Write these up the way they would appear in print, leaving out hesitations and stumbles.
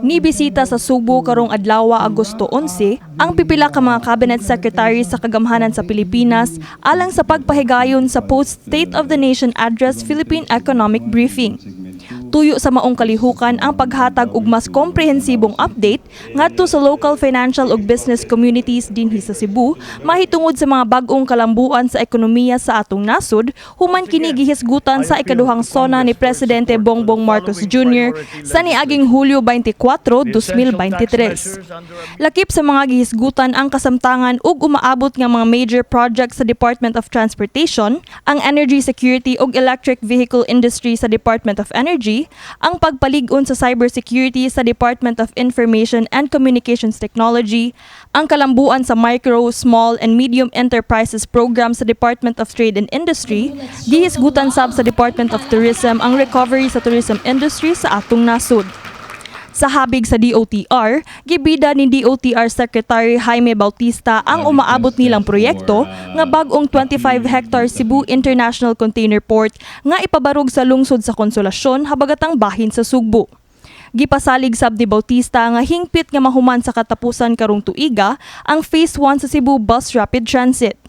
Mibisita sa Cebu karong adlaw Agosto 11 ang pipila ka mga cabinet secretaries sa kagamhanan sa Pilipinas alang sa pagpahigayon sa post-State of the Nation Address Philippine Economic Briefing. Tuyo sa maong kalihukan ang paghatag og mas komprehensibong update ngadto sa local financial ug business communities dinhi sa Cebu mahitungod sa mga bag-ong kalambuan sa ekonomiya sa atong nasod human kini gihisgutan sa ikaduhang sona ni Presidente Bongbong Marcos Jr. sa niaging Hulyo 24, 2023. Lakip sa mga gihisgutan ang kasamtangan ug umaabot nga mga major projects sa Department of Transportation, ang energy security ug electric vehicle industry sa Department of Energy, ang pagpalig-on sa cybersecurity sa Department of Information and Communications Technology, ang kalambuan sa micro, small, and medium enterprises program sa Department of Trade and Industry, gihisgutan sab sa Department of Tourism ang recovery sa tourism industry sa atong nasod. Sa habig sa DOTR, gibida ni DOTR Secretary Jaime Bautista ang umaabot nilang proyekto nga bag-ong 25-hectare Cebu International Container Port nga ipabarog sa lungsod sa Konsolasyon habagatang bahin sa Sugbo. Gipasalig sab ni Bautista nga hingpit nga mahuman sa katapusan karong tuiga ang Phase 1 sa Cebu Bus Rapid Transit.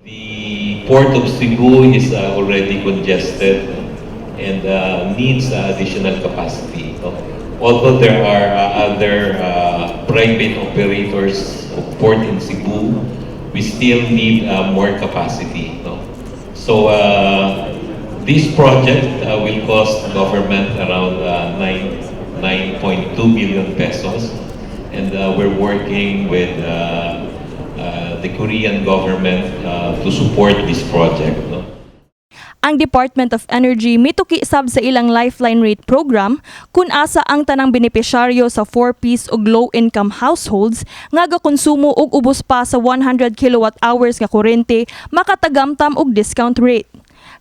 The Port of Cebu is already congested and needs additional capacity. Although there are other private operators of port in Cebu, we still need more capacity. So this project will cost government around 9.2 billion pesos, and we're working with the Korean government to support this project. Ang Department of Energy mituki sab sa ilang Lifeline Rate Program kung asa ang tanang benepisyaryo sa 4-piece ug low-income households nga gakonsumo og ubos pa sa 100 kWh nga kuryente makatagamtam og discount rate.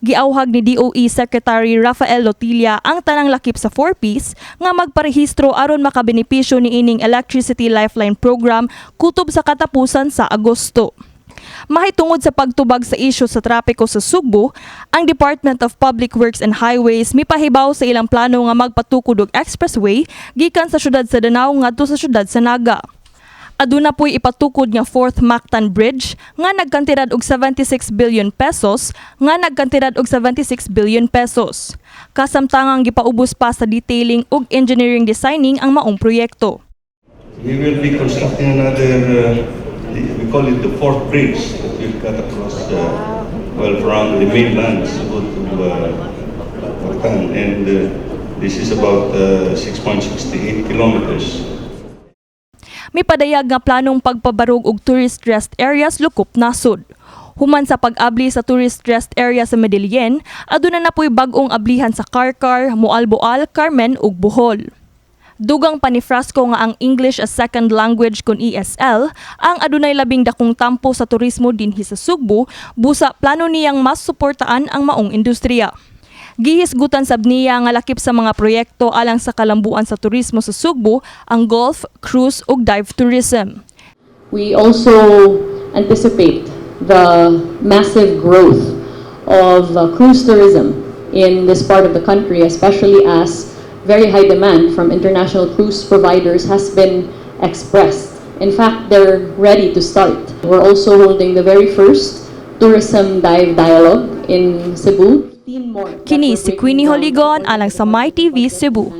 Giawhag ni DOE Secretary 𝗱𝗂𝗴𝘂𝗀 ang tanang lakip sa 4-piece nga magparehistro aron makabenepisyo niining Electricity Lifeline Program kutob sa katapusan sa Agosto. Mahitungod sa pagtubag sa isyu sa trapiko sa Sugbo, ang Department of Public Works and Highways mipahibaw sa ilang plano nga magpatukod og expressway gikan sa syudad sa Danao ngadto sa syudad sa Naga. Aduna po'y ipatukod nga 4th Mactan Bridge nga nagkantidad og 76 billion pesos nga nagkantidad og 76 billion pesos. Kasamtangang gipaubos pa sa detailing ug engineering designing ang maong proyekto. We will be constructing another we call it the 4th bridge that we've cut across from the mainland Cebu to Mactan, and this is about 6.68 kilometers. May padayag nga planong pagpabarog og tourist rest areas lukop nasod. Human sa pag-abli sa tourist rest area sa Medellin, aduna na po'y bag-ong ablihan sa Carcar, Moalboal, Carmen ug Bohol. Dugang panifrasko nga ang English as Second Language kun ESL ang adunay labing dakong tampo sa turismo dinhi sa Sugbo, busa plano niyang mas suportaan ang maong industriya. Gihisgutan sab niya nga lakip sa mga proyekto alang sa kalambuan sa turismo sa Sugbo ang golf, cruise ug dive tourism. We also anticipate the massive growth of cruise tourism in this part of the country, especially as very high demand from international cruise providers has been expressed. In fact, they're ready to start. We're also holding the very first tourism dive dialogue in Cebu. Kini si Queenie Joligon alang sa MyTV Cebu.